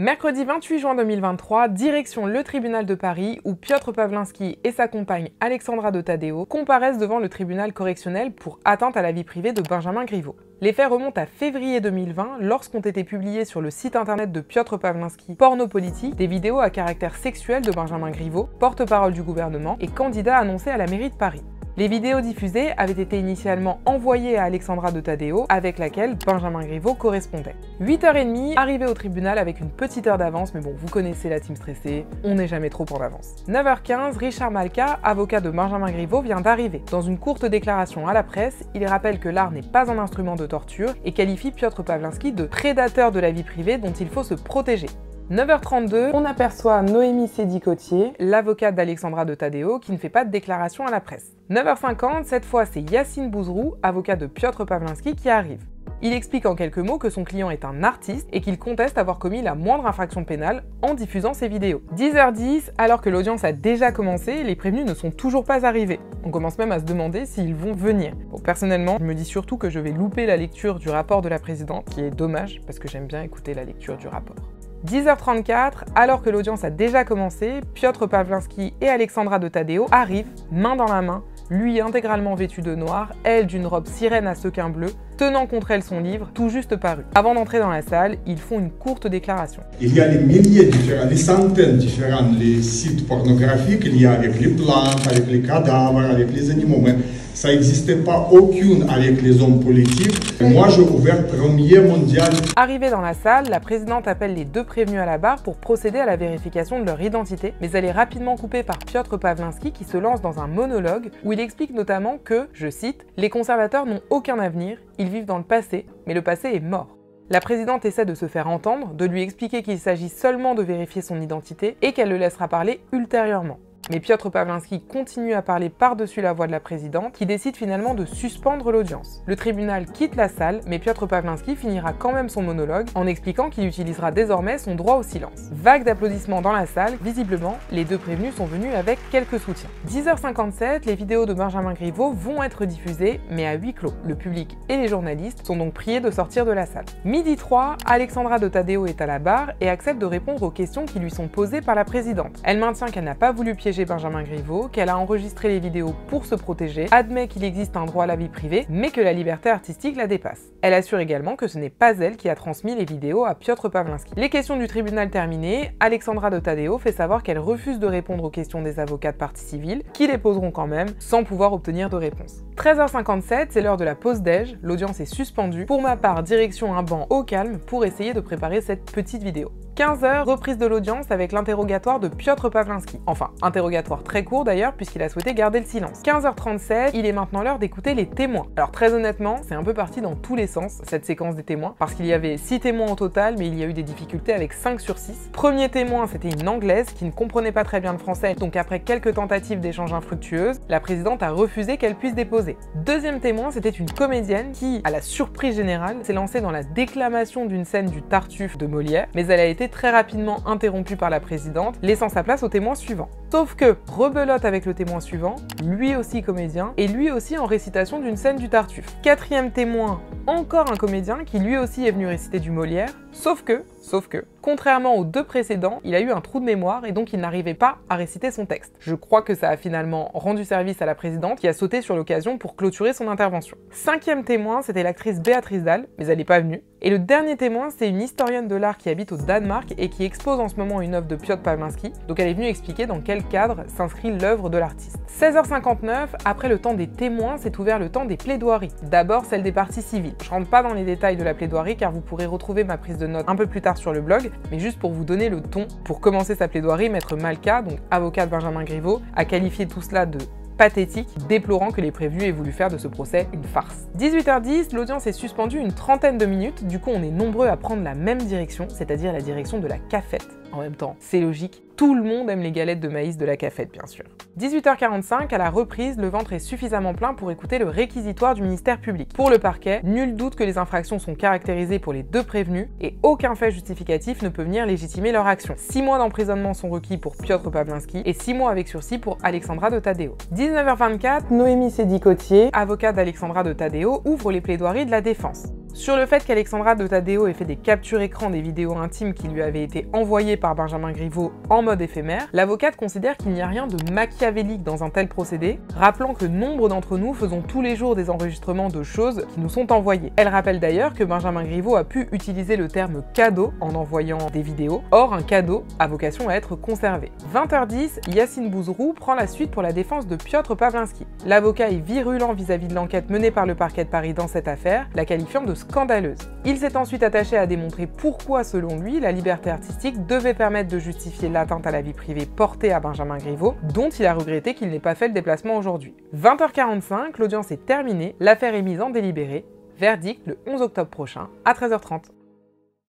Mercredi 28 juin 2023, direction le tribunal de Paris où Piotr Pawlinski et sa compagne Alexandra de Taddeo comparaissent devant le tribunal correctionnel pour atteinte à la vie privée de Benjamin Griveaux. Les faits remontent à février 2020 lorsqu'ont été publiés sur le site internet de Piotr Pawlinski Pornopolitik des vidéos à caractère sexuel de Benjamin Griveaux, porte-parole du gouvernement et candidat annoncé à la mairie de Paris. Les vidéos diffusées avaient été initialement envoyées à Alexandra de Taddeo, avec laquelle Benjamin Griveaux correspondait. 8h30, arrivé au tribunal avec une petite heure d'avance, mais bon, vous connaissez la team stressée, on n'est jamais trop en avance. 9h15, Richard Malka, avocat de Benjamin Griveaux, vient d'arriver. Dans une courte déclaration à la presse, il rappelle que l'art n'est pas un instrument de torture et qualifie Piotr Pawlinski de prédateur de la vie privée dont il faut se protéger. 9h32, on aperçoit Noémie Sédicotier, l'avocate d'Alexandra de Taddeo, qui ne fait pas de déclaration à la presse. 9h50, cette fois c'est Yacine Bouzrou, avocat de Piotr Pawlinski, qui arrive. Il explique en quelques mots que son client est un artiste et qu'il conteste avoir commis la moindre infraction pénale en diffusant ses vidéos. 10h10, alors que l'audience a déjà commencé, les prévenus ne sont toujours pas arrivés. On commence même à se demander s'ils vont venir. Bon, personnellement, je me dis surtout que je vais louper la lecture du rapport de la présidente, qui est dommage parce que j'aime bien écouter la lecture du rapport. 10h34, alors que l'audience a déjà commencé, Piotr Pawlinski et Alexandra de Taddeo arrivent, main dans la main, lui intégralement vêtu de noir, elle d'une robe sirène à sequins bleus, tenant contre elle son livre, tout juste paru. Avant d'entrer dans la salle, ils font une courte déclaration. Il y a les milliers différents, les centaines différents les sites pornographiques, il y a avec les plantes, avec les cadavres, avec les animaux, mais ça n'existait pas aucune avec les hommes politiques. Moi, j'ai ouvert premier mondial. Arrivée dans la salle, la présidente appelle les deux prévenus à la barre pour procéder à la vérification de leur identité, mais elle est rapidement coupée par Piotr Pawlinski qui se lance dans un monologue où il explique notamment que, je cite, « Les conservateurs n'ont aucun avenir, ils vivent dans le passé, mais le passé est mort ». La présidente essaie de se faire entendre, de lui expliquer qu'il s'agit seulement de vérifier son identité et qu'elle le laissera parler ultérieurement. Mais Piotr Pawlinski continue à parler par-dessus la voix de la présidente, qui décide finalement de suspendre l'audience. Le tribunal quitte la salle, mais Piotr Pawlinski finira quand même son monologue en expliquant qu'il utilisera désormais son droit au silence. Vague d'applaudissements dans la salle, visiblement, les deux prévenus sont venus avec quelques soutiens. 10h57, les vidéos de Benjamin Griveaux vont être diffusées, mais à huis clos. Le public et les journalistes sont donc priés de sortir de la salle. Midi 3, Alexandra de Taddeo est à la barre et accepte de répondre aux questions qui lui sont posées par la présidente. Elle maintient qu'elle n'a pas voulu piéger Benjamin Griveaux, qu'elle a enregistré les vidéos pour se protéger, admet qu'il existe un droit à la vie privée, mais que la liberté artistique la dépasse. Elle assure également que ce n'est pas elle qui a transmis les vidéos à Piotr Pawlinski. Les questions du tribunal terminées, Alexandra de Taddeo fait savoir qu'elle refuse de répondre aux questions des avocats de partie civile, qui les poseront quand même, sans pouvoir obtenir de réponse. 13h57, c'est l'heure de la pause déj, l'audience est suspendue. Pour ma part, direction un banc au calme pour essayer de préparer cette petite vidéo. 15h, reprise de l'audience avec l'interrogatoire de Piotr Pawlinski. Enfin, interrogatoire très court d'ailleurs puisqu'il a souhaité garder le silence. 15h37, il est maintenant l'heure d'écouter les témoins. Alors très honnêtement, c'est un peu parti dans tous les sens cette séquence des témoins parce qu'il y avait 6 témoins au total mais il y a eu des difficultés avec 5 sur 6. Premier témoin, c'était une Anglaise qui ne comprenait pas très bien le français, donc après quelques tentatives d'échange infructueuses, la présidente a refusé qu'elle puisse déposer. Deuxième témoin, c'était une comédienne qui, à la surprise générale, s'est lancée dans la déclamation d'une scène du Tartuffe de Molière, mais elle a été très rapidement interrompue par la présidente, laissant sa place au témoin suivant. Sauf que, rebelote avec le témoin suivant, lui aussi comédien, et lui aussi en récitation d'une scène du Tartuffe. Quatrième témoin, encore un comédien qui lui aussi est venu réciter du Molière, sauf que, contrairement aux deux précédents, il a eu un trou de mémoire et donc il n'arrivait pas à réciter son texte. Je crois que ça a finalement rendu service à la présidente qui a sauté sur l'occasion pour clôturer son intervention. Cinquième témoin, c'était l'actrice Béatrice Dalle, mais elle n'est pas venue. Et le dernier témoin, c'est une historienne de l'art qui habite au Danemark et qui expose en ce moment une œuvre de Piotr Pawlinski, donc elle est venue expliquer dans quel cadre s'inscrit l'œuvre de l'artiste. 16h59, après le temps des témoins, s'est ouvert le temps des plaidoiries. D'abord celle des parties civiles. Je rentre pas dans les détails de la plaidoirie car vous pourrez retrouver ma prise de notes un peu plus tard sur le blog, mais juste pour vous donner le ton. Pour commencer sa plaidoirie, maître Malka, donc avocat de Benjamin Griveaux, a qualifié tout cela de pathétique, déplorant que les prévenus aient voulu faire de ce procès une farce. 18h10, l'audience est suspendue une trentaine de minutes, du coup on est nombreux à prendre la même direction, c'est-à-dire la direction de la cafette. En même temps, c'est logique, tout le monde aime les galettes de maïs de la cafette bien sûr. 18h45, à la reprise, le ventre est suffisamment plein pour écouter le réquisitoire du ministère public. Pour le parquet, nul doute que les infractions sont caractérisées pour les deux prévenus et aucun fait justificatif ne peut venir légitimer leur action. 6 mois d'emprisonnement sont requis pour Piotr Pawlinski et 6 mois avec sursis pour Alexandra de Taddeo. 19h24, Noémie Sédicotier, avocate d'Alexandra de Taddeo, ouvre les plaidoiries de la défense. Sur le fait qu'Alexandra de Taddeo ait fait des captures écran des vidéos intimes qui lui avaient été envoyées par Benjamin Griveaux en mode éphémère, l'avocate considère qu'il n'y a rien de machiavélique dans un tel procédé, rappelant que nombre d'entre nous faisons tous les jours des enregistrements de choses qui nous sont envoyées. Elle rappelle d'ailleurs que Benjamin Griveaux a pu utiliser le terme cadeau en envoyant des vidéos, or un cadeau a vocation à être conservé. 20h10, Yacine Bouzrou prend la suite pour la défense de Piotr Pawlinski. L'avocat est virulent vis-à-vis de l'enquête menée par le parquet de Paris dans cette affaire, la qualifiant de scandaleuse. Il s'est ensuite attaché à démontrer pourquoi, selon lui, la liberté artistique devait permettre de justifier l'atteinte à la vie privée portée à Benjamin Griveaux, dont il a regretté qu'il n'ait pas fait le déplacement aujourd'hui. 20h45, l'audience est terminée, l'affaire est mise en délibéré, verdict le 11 octobre prochain à 13h30.